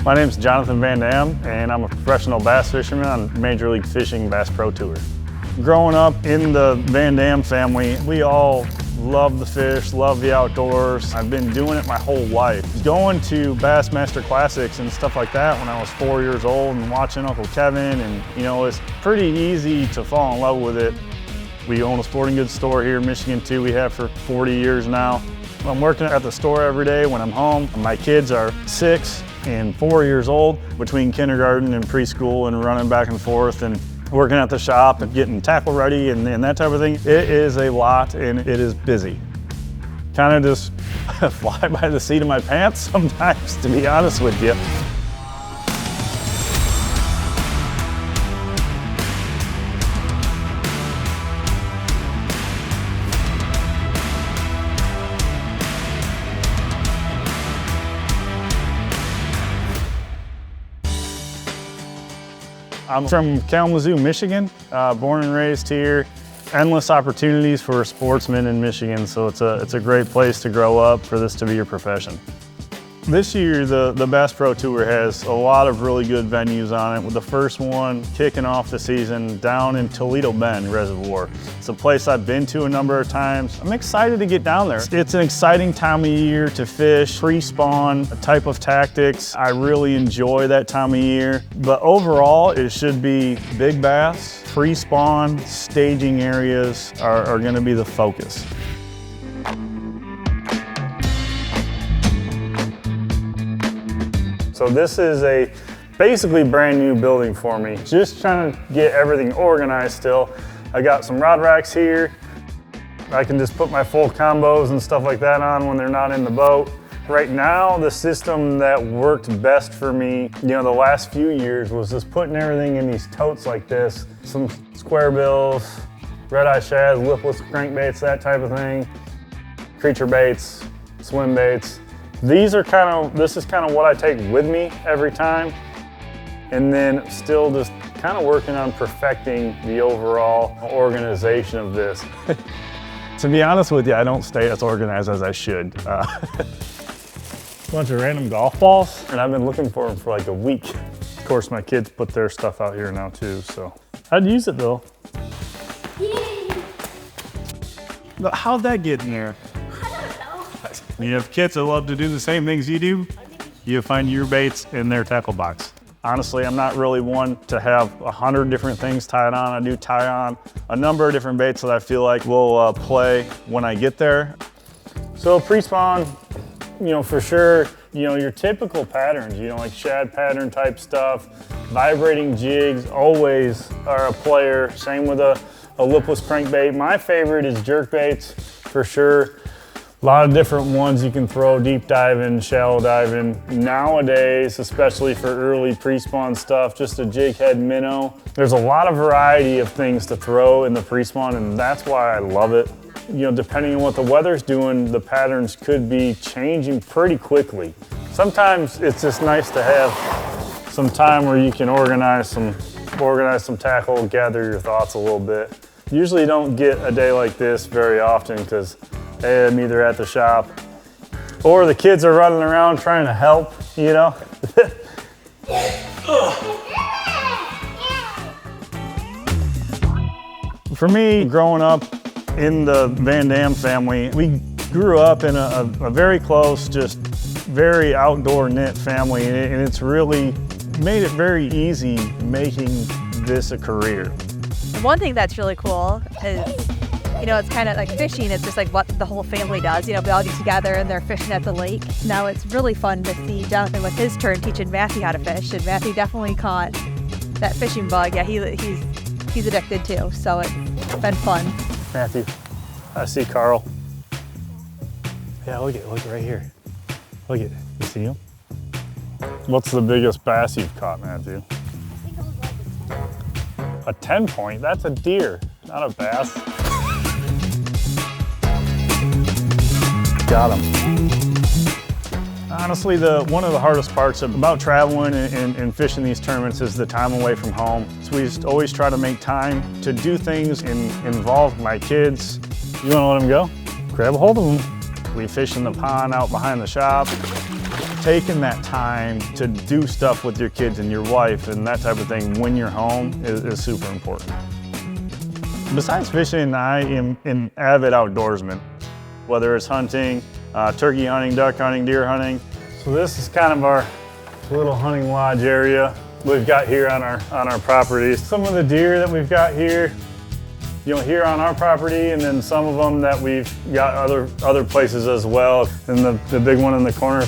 My name's Jonathon VanDam, and I'm a professional bass fisherman on Major League Fishing Bass Pro Tour. Growing up in the VanDam family, we all love the fish, love the outdoors. I've been doing it my whole life. Going to Bassmaster Classics and stuff like that when I was 4 years old and watching Uncle Kevin, and it's pretty easy to fall in love with it. We own a sporting goods store here in Michigan too. We have for 40 years now. I'm working at the store every day when I'm home. My kids are 6 and 4 years old, between kindergarten and preschool, and running back and forth and working at the shop and getting tackle ready and that type of thing. It is a lot and it is busy. Kind of just fly by the seat of my pants sometimes, to be honest with you. I'm from Kalamazoo, Michigan, born and raised here. Endless opportunities for sportsmen in Michigan, so it's a great place to grow up for this to be your profession. This year, the Bass Pro Tour has a lot of really good venues on it, with the first one kicking off the season down in Toledo Bend Reservoir. It's a place I've been to a number of times. I'm excited to get down there. It's an exciting time of year to fish, pre-spawn type of tactics. I really enjoy that time of year, but overall, it should be big bass, pre-spawn, staging areas are gonna be the focus. So this is a basically brand new building for me. Just trying to get everything organized still. I got some rod racks here. I can just put my full combos and stuff like that on when they're not in the boat. Right now, the system that worked best for me, the last few years, was just putting everything in these totes like this. Some square bills, red-eye shads, lipless crankbaits, that type of thing. Creature baits, swim baits. This is kind of what I take with me every time, and then still just kind of working on perfecting the overall organization of this. To be honest with you, I don't stay as organized as I should. Bunch of random golf balls, and I've been looking for them for like a week. Of course, my kids put their stuff out here now too, so I'd use it though. How'd that get in there? You have kids that love to do the same things you do, you find your baits in their tackle box. Honestly, I'm not really one to have 100 different things tied on. I do tie on a number of different baits that I feel like will play when I get there. So pre-spawn, for sure, your typical patterns, like shad pattern type stuff, vibrating jigs always are a player. Same with a lipless crankbait. My favorite is jerk baits for sure. A lot of different ones you can throw, deep diving, shallow diving. Nowadays, especially for early pre-spawn stuff, just a jig head minnow. There's a lot of variety of things to throw in the pre-spawn, and that's why I love it. Depending on what the weather's doing, the patterns could be changing pretty quickly. Sometimes it's just nice to have some time where you can organize some tackle, gather your thoughts a little bit. Usually you don't get a day like this very often because I'm either at the shop or the kids are running around trying to help, For me, growing up in the VanDam family, we grew up in a very close, just very outdoor knit family, and it's really made it very easy making this a career. One thing that's really cool is it's kind of like fishing. It's just like what the whole family does. We all get together and they're fishing at the lake. Now it's really fun to see Jonathan with his turn teaching Matthew how to fish, and Matthew definitely caught that fishing bug. Yeah, he's addicted too, so it's been fun. Matthew, I see Carl. Yeah, look right here. Look at it. You see him? What's the biggest bass you've caught, Matthew? A 10-point? That's a deer, not a bass. Got him. Honestly, one of the hardest parts about traveling and fishing these tournaments is the time away from home. So we just always try to make time to do things and involve my kids. You want to let them go? Grab a hold of them. We fish in the pond out behind the shop. taking that time to do stuff with your kids and your wife and that type of thing when you're home is super important. Besides fishing, I am an avid outdoorsman, whether it's hunting, turkey hunting, duck hunting, deer hunting. So this is kind of our little hunting lodge area we've got here on our property. Some of the deer that we've got here, here on our property, and then some of them that we've got other places as well. And the big one in the corner,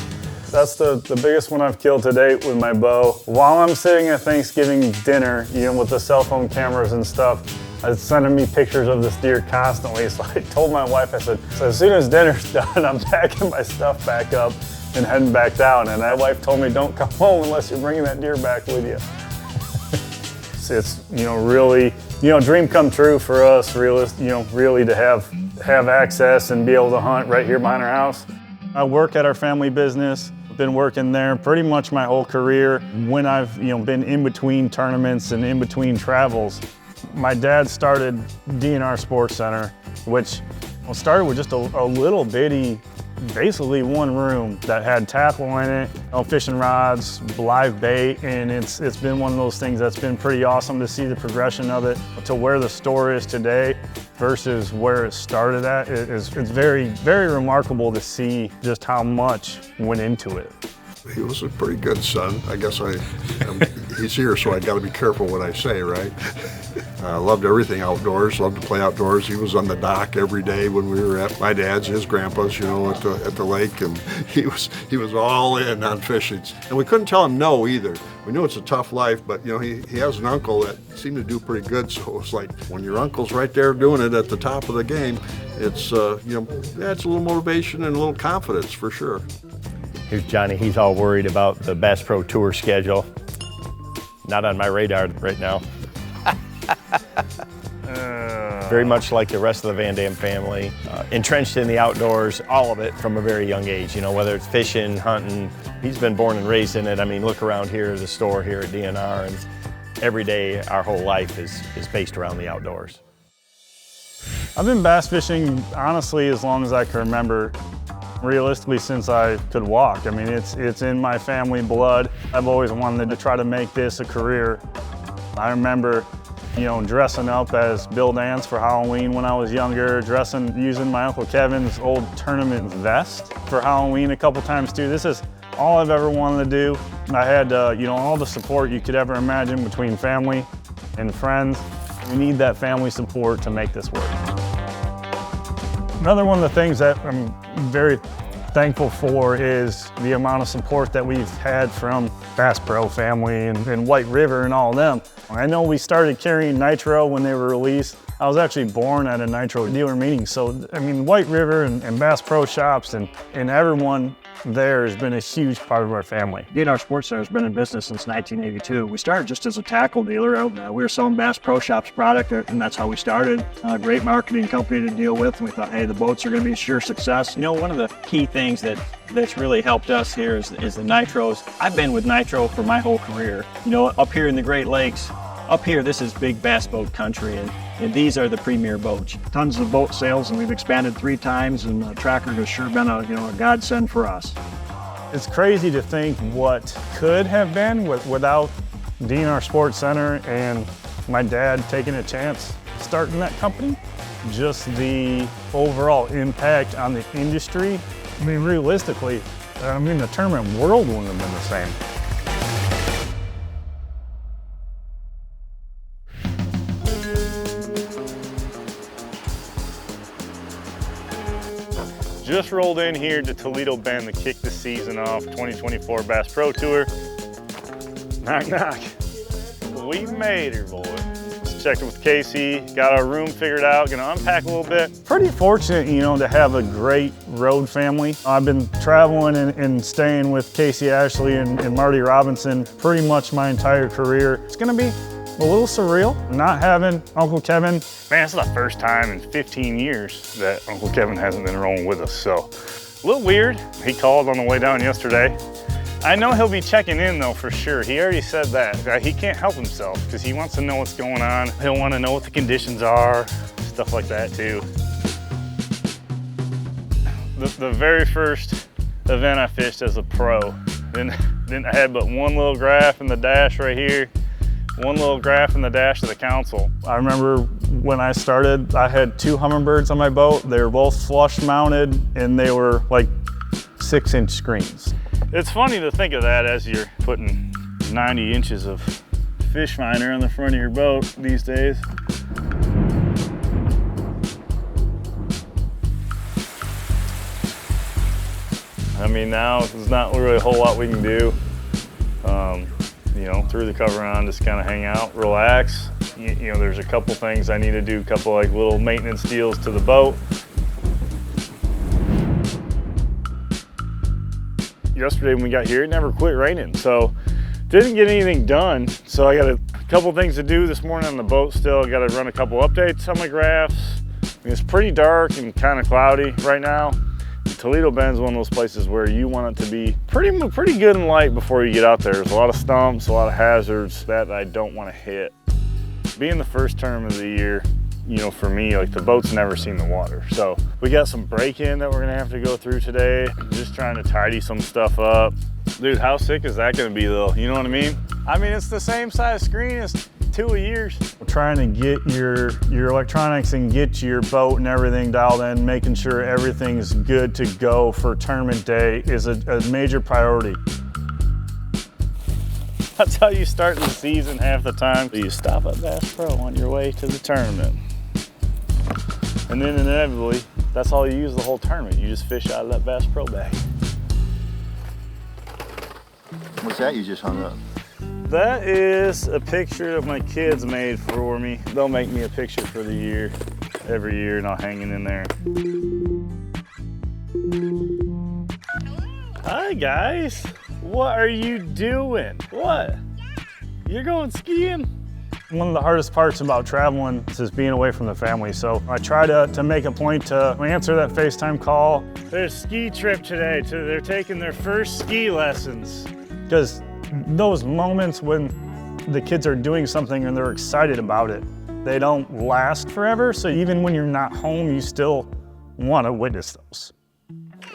that's the biggest one I've killed to date with my bow. While I'm sitting at Thanksgiving dinner, with the cell phone cameras and stuff, it's sending me pictures of this deer constantly. So I told my wife, I said, so as soon as dinner's done, I'm packing my stuff back up and heading back down. And my wife told me, don't come home unless you're bringing that deer back with you. It's really, dream come true for us, really to have access and be able to hunt right here behind our house. I work at our family business. I've been working there pretty much my whole career. When I've been in between tournaments and in between travels, my dad started D&R Sports Center, which started with just a little bitty, basically one room that had tackle in it, fishing rods, live bait, and it's been one of those things that's been pretty awesome to see the progression of it to where the store is today versus where it started at. It's very, very remarkable to see just how much went into it. He was a pretty good son. I guess he's here, so I got to be careful what I say, right? Loved everything outdoors, loved to play outdoors. He was on the dock every day when we were at my dad's, his grandpa's, at the lake, and he was all in on fishing. And we couldn't tell him no either. We knew it's a tough life, but he has an uncle that seemed to do pretty good. So it's like when your uncle's right there doing it at the top of the game, it's it's a little motivation and a little confidence for sure. Here's Johnny. He's all worried about the Bass Pro Tour schedule. Not on my radar right now. Very much like the rest of the VanDam family, entrenched in the outdoors, all of it from a very young age, whether it's fishing, hunting. He's been born and raised in it. I mean, look around here, the store here at D&R, and every day our whole life is based around the outdoors. I've been bass fishing, honestly, as long as I can remember. Realistically, since I could walk. I mean, it's in my family blood. I've always wanted to try to make this a career. I remember, dressing up as Bill Dance for Halloween when I was younger, using my Uncle Kevin's old tournament vest for Halloween a couple times too. This is all I've ever wanted to do. I had, all the support you could ever imagine between family and friends. We need that family support to make this work. Another one of the things that I'm very thankful for is the amount of support that we've had from Bass Pro family and White River and all of them. I know we started carrying nitro when they were released. I was actually born at a nitro dealer meeting. So, I mean, White River and Bass Pro shops and everyone there has been a huge part of our family. D&R Sports Center has been in business since 1982. We started just as a tackle dealer. We were selling Bass Pro Shops product, and that's how we started. Great marketing company to deal with, and we thought, hey, the boats are going to be a sure success. One of the key things that's really helped us here is the nitros. I've been with nitro for my whole career. Up here in the Great Lakes, up here, this is big bass boat country, and these are the premier boats. Tons of boat sales, and we've expanded 3 times, and the Tracker has sure been a godsend for us. It's crazy to think what could have been without D&R Sports Center and my dad taking a chance starting that company. Just the overall impact on the industry. I mean, realistically, the tournament world wouldn't have been the same. Just rolled in here to Toledo Bend to kick the season off, 2024 Bass Pro Tour. Knock, knock. We made her, boy. Checked with Casey, got our room figured out, gonna unpack a little bit. Pretty fortunate, to have a great road family. I've been traveling and staying with Casey Ashley and Marty Robinson pretty much my entire career. It's gonna be a little surreal not having Uncle Kevin. Man, it's the first time in 15 years that Uncle Kevin hasn't been rolling with us, so a little weird. He called on the way down yesterday. I know he'll be checking in though for sure. He already said that. He can't help himself because he wants to know what's going on. He'll want to know what the conditions are, stuff like that too. The very first event I fished as a pro, Then I had but one little graph in the dash right here, one little graph in the dash of the console. I remember when I started, I had 2 Humminbirds on my boat. They were both flush mounted and they were like 6-inch screens. It's funny to think of that as you're putting 90 inches of fish finder on the front of your boat these days. I mean, now there's not really a whole lot we can do. You know, threw the cover on, just kind of hang out, relax. You know, there's a couple things I need to do, a couple like little maintenance deals to the boat. Yesterday when we got here, it never quit raining, so didn't get anything done. So I got a couple things to do this morning on the boat still. Got to run a couple updates on my graphs. I mean, it's pretty dark and kind of cloudy right now. Toledo Bend is one of those places where you want it to be pretty good and light before you get out there. There's a lot of stumps, a lot of hazards that I don't want to hit. Being the first term of the year, you know, for me, like the boat's never seen the water. So we got some break-in that we're gonna have to go through today. Just trying to tidy some stuff up. Dude, how sick is that gonna be though? You know what I mean? I mean, it's the same size screen as 2 of yours. We're trying to get your electronics and get your boat and everything dialed in, making sure everything's good to go for tournament day is a major priority. That's how you start the season half the time. You stop at Bass Pro on your way to the tournament. And then inevitably, that's all you use the whole tournament. You just fish out of that Bass Pro bag. What's that you just hung up? That is a picture that my kids made for me. They'll make me a picture for the year, every year, and I'll hang it in there. Hi guys, what are you doing? What? You're going skiing? One of the hardest parts about traveling is being away from the family, so I try to make a point to answer that FaceTime call. There's a ski trip today, they're taking their first ski lessons. Because those moments when the kids are doing something and they're excited about it, they don't last forever, so even when you're not home, you still want to witness those.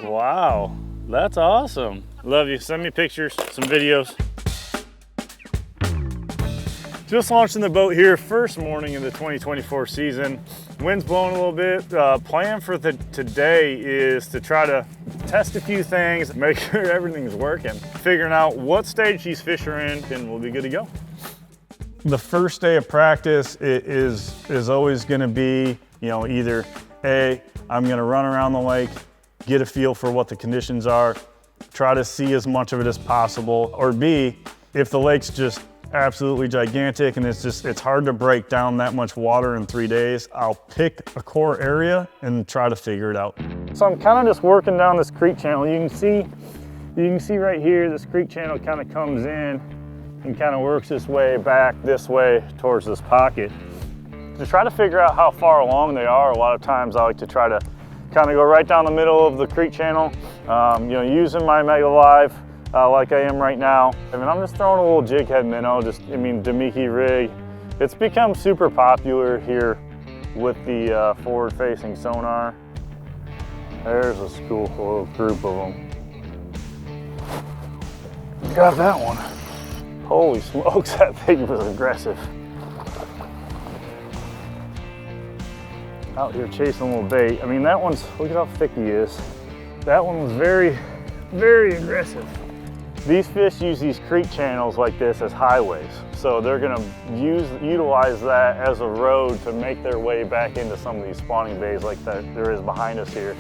Wow, that's awesome. Love you, send me pictures, some videos. Just launching the boat here, first morning of the 2024 season. Wind's blowing a little bit. Plan for today is to try to test a few things, make sure everything's working, figuring out what stage he's fishing in, and we'll be good to go. The first day of practice is always gonna be, you know, either A, I'm gonna run around the lake, get a feel for what the conditions are, try to see as much of it as possible, or B, if the lake's just absolutely gigantic and it's hard to break down that much water in 3 days, I'll pick a core area and try to figure it out. So I'm kind of just working down this creek channel. You can see right here, this creek channel kind of comes in and kind of works its way back this way towards this pocket. To try to figure out how far along they are, a lot of times I like to try to kind of go right down the middle of the creek channel, you know, using my Mega Live like I am right now. I mean, I'm just throwing a little jig head minnow, Damiki rig. It's become super popular here with the forward-facing sonar. There's a school little group of them. Got that one. Holy smokes, that thing was aggressive. Out here chasing a little bait. I mean, that one's, look at how thick he is. That one was very, very aggressive. These fish use these creek channels like this as highways. So they're gonna utilize that as a road to make their way back into some of these spawning bays like that there is behind us here.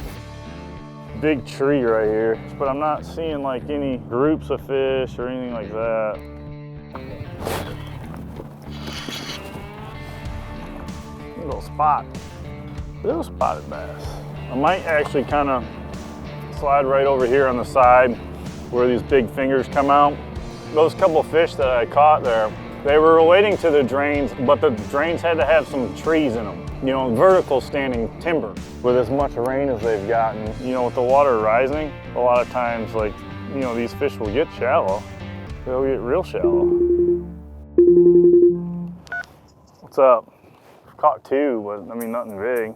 Big tree right here, but I'm not seeing like any groups of fish or anything like that. Little spot, little spotted bass. I might actually kind of slide right over here on the side where these big fingers come out. Those couple of fish that I caught there, they were relating to the drains, but the drains had to have some trees in them. You know, vertical standing timber. With as much rain as they've gotten, you know, with the water rising, a lot of times, like, you know, these fish will get shallow. They'll get real shallow. What's up? I've caught 2, but I mean, nothing big.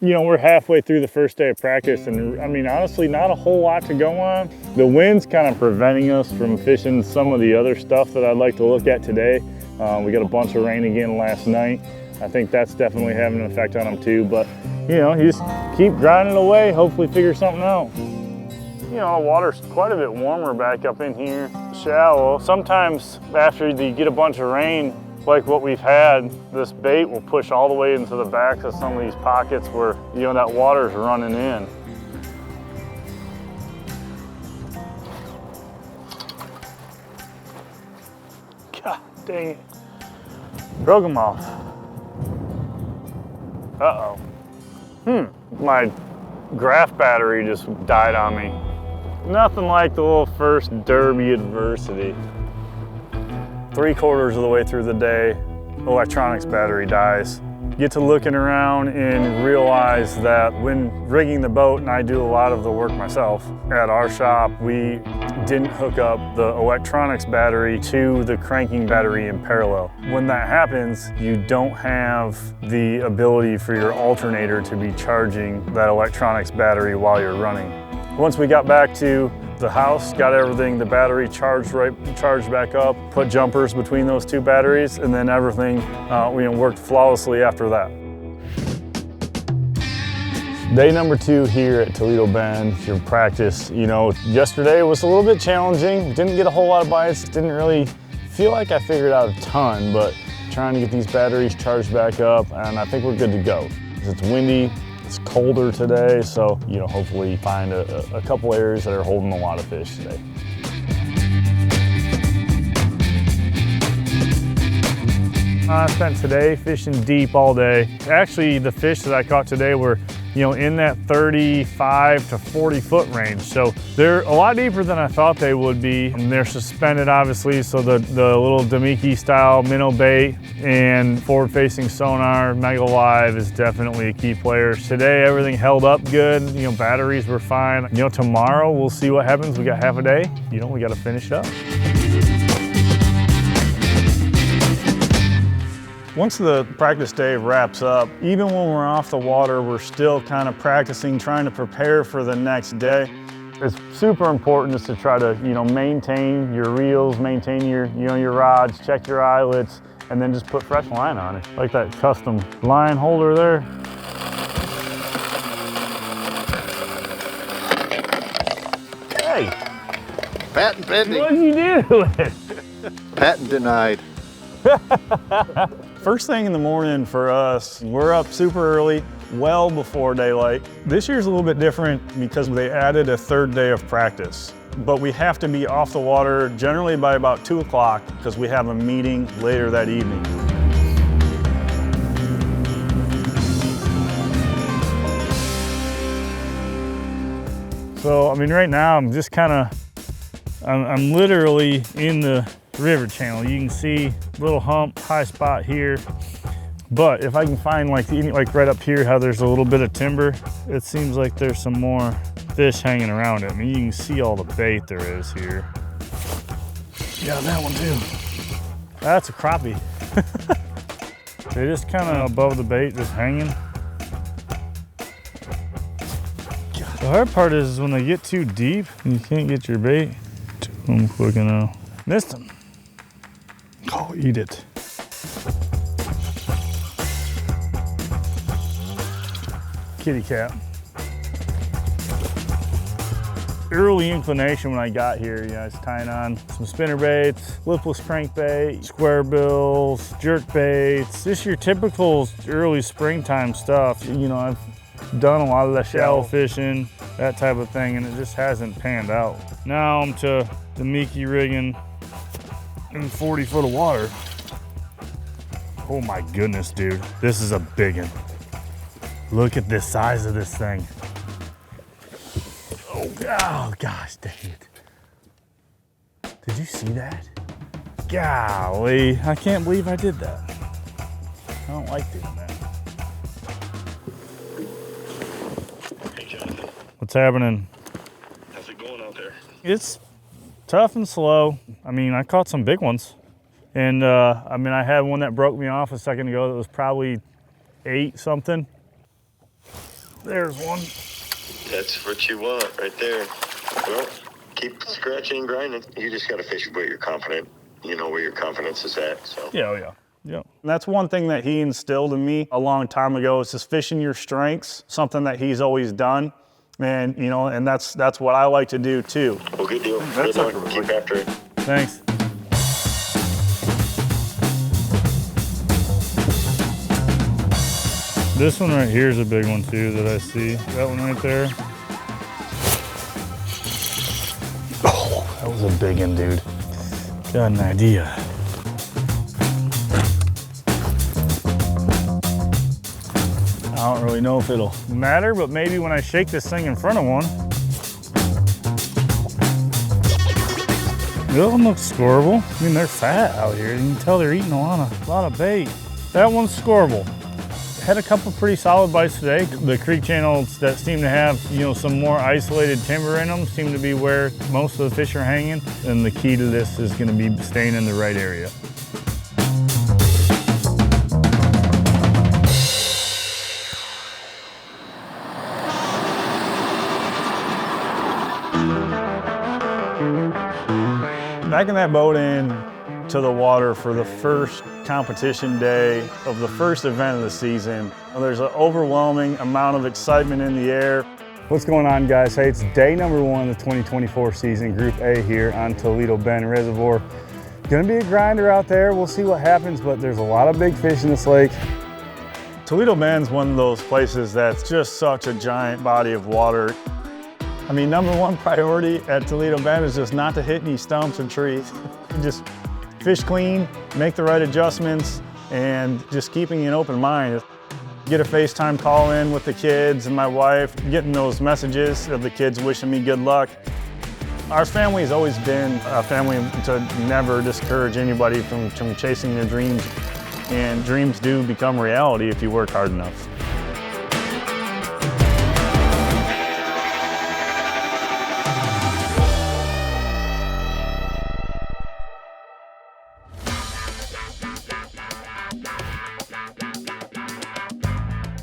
You know, we're halfway through the first day of practice, and I mean, honestly, not a whole lot to go on. The wind's kind of preventing us from fishing some of the other stuff that I'd like to look at today. We got a bunch of rain again last night. I think that's definitely having an effect on them too, but you know, you just keep grinding away, hopefully figure something out. You know, the water's quite a bit warmer back up in here, shallow. Sometimes after you get a bunch of rain, like what we've had, this bait will push all the way into the backs of some of these pockets where, you know, that water's running in. God dang it. Broke them off. Uh-oh. My graph battery just died on me. Nothing like the little first derby adversity. 3/4 of the way through the day, electronics battery dies. Get to looking around and realize that when rigging the boat, and I do a lot of the work myself, at our shop, we didn't hook up the electronics battery to the cranking battery in parallel. When that happens, you don't have the ability for your alternator to be charging that electronics battery while you're running. Once we got back to the house, got everything, the battery charged back up, put jumpers between those two batteries, and then everything worked flawlessly after that. Day number 2 here at Toledo Bend, your practice. You know, yesterday was a little bit challenging. Didn't get a whole lot of bites. Didn't really feel like I figured out a ton, but trying to get these batteries charged back up, and I think we're good to go. It's windy. It's colder today, so you know, hopefully find a couple areas that are holding a lot of fish today. I spent today fishing deep all day. Actually, the fish that I caught today were, you know, in that 35 to 40 foot range. So they're a lot deeper than I thought they would be. And they're suspended, obviously, so the little Damiki style minnow bait and forward facing sonar, Mega Live is definitely a key player. Today, everything held up good. You know, batteries were fine. You know, tomorrow we'll see what happens. We got half a day. You know, we got to finish up. Once the practice day wraps up, even when we're off the water, we're still kind of practicing, trying to prepare for the next day. It's super important just to try to, you know, maintain your reels, maintain your, you know, your rods, check your eyelets, and then just put fresh line on it. Like that custom line holder there. Hey! Patent pending. What'd you do? Patent denied. First thing in the morning for us, we're up super early, well before daylight. This year's a little bit different because they added a 3rd day of practice. But we have to be off the water generally by about 2 o'clock because we have a meeting later that evening. So, I mean, right now I'm just I'm literally in the river channel. You can see little hump, high spot here. But if I can find like right up here how there's a little bit of timber, it seems like there's some more fish hanging around it. I mean, you can see all the bait there is here. Yeah, that one too. That's a crappie. They're just kind of above the bait, just hanging. The hard part is when they get too deep and you can't get your bait to them quick enough. Missed him. Oh, eat it. Kitty cat. Early inclination when I got here, you know, I was tying on some spinner baits, lipless crankbait, square bills, jerk baits, just your typical early springtime stuff. You know, I've done a lot of the shallow fishing, that type of thing, and it just hasn't panned out. Now I'm to the Mickey rigging in 40 foot of water. Oh my goodness, dude. This is a big one. Look at the size of this thing. Oh gosh, dang it. Did you see that? Golly, I can't believe I did that. I don't like doing that. Hey, Jonathan. What's happening? How's it going out there? It's tough and slow. I mean, I caught some big ones. And I mean, I had one that broke me off a second ago that was probably 8 something. There's one. That's what you want right there. Well, keep scratching and grinding. You just got to fish where you're confident. You know where your confidence is at. So. Yeah. And that's one thing that he instilled in me a long time ago is just fishing your strengths, something that he's always done. And, and that's what I like to do too. Well, good deal. Good luck. Keep after it. Thanks. This one right here is a big one too that I see. That one right there. Oh, that was a big one, dude. Got an idea. I don't really know if it'll matter, but maybe when I shake this thing in front of one. That one looks scoreable. I mean, they're fat out here. You can tell they're eating a lot of bait. That one's scoreable. Had a couple pretty solid bites today. The creek channels that seem to have, some more isolated timber in them seem to be where most of the fish are hanging. And the key to this is going to be staying in the right area. Backing that boat in to the water for the first competition day of the first event of the season. There's an overwhelming amount of excitement in the air. What's going on, guys? Hey, it's day number 1 of the 2024 season, Group A here on Toledo Bend Reservoir. Gonna be a grinder out there. We'll see what happens, but there's a lot of big fish in this lake. Toledo Bend's one of those places that's just such a giant body of water. I mean, number 1 priority at Toledo Bend is just not to hit any stumps and trees. Just fish clean, make the right adjustments, and just keeping an open mind. Get a FaceTime call in with the kids and my wife, getting those messages of the kids wishing me good luck. Our family has always been a family to never discourage anybody from chasing their dreams, and dreams do become reality if you work hard enough.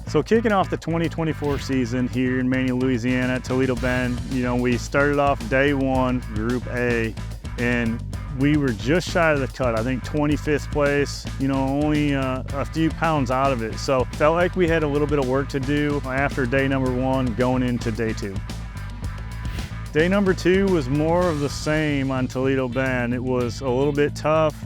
So kicking off the 2024 season here in Mania, Louisiana at Toledo Bend, we started off day 1, Group A, and we were just shy of the cut. I think 25th place, only a few pounds out of it. So felt like we had a little bit of work to do after day number 1 going into day 2. Day number 2 was more of the same on Toledo Bend. It was a little bit tough.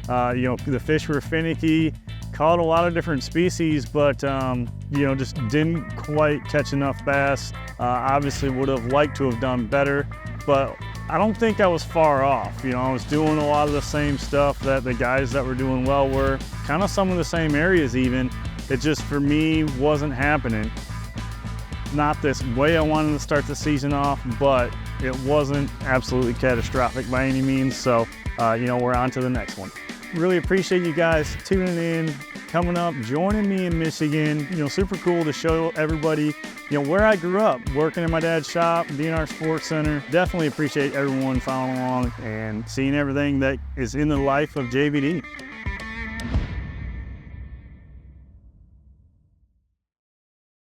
The fish were finicky. Caught a lot of different species, but just didn't quite catch enough bass. Obviously would have liked to have done better, but I don't think I was far off. I was doing a lot of the same stuff that the guys that were doing well were, kind of some of the same areas even. It just, for me, wasn't happening. Not this way I wanted to start the season off, but it wasn't absolutely catastrophic by any means, so we're on to the next one. Really appreciate you guys tuning in, coming up, joining me in Michigan. Super cool to show everybody, where I grew up, working in my dad's shop, D&R Sports Center. Definitely appreciate everyone following along and seeing everything that is in the life of JVD.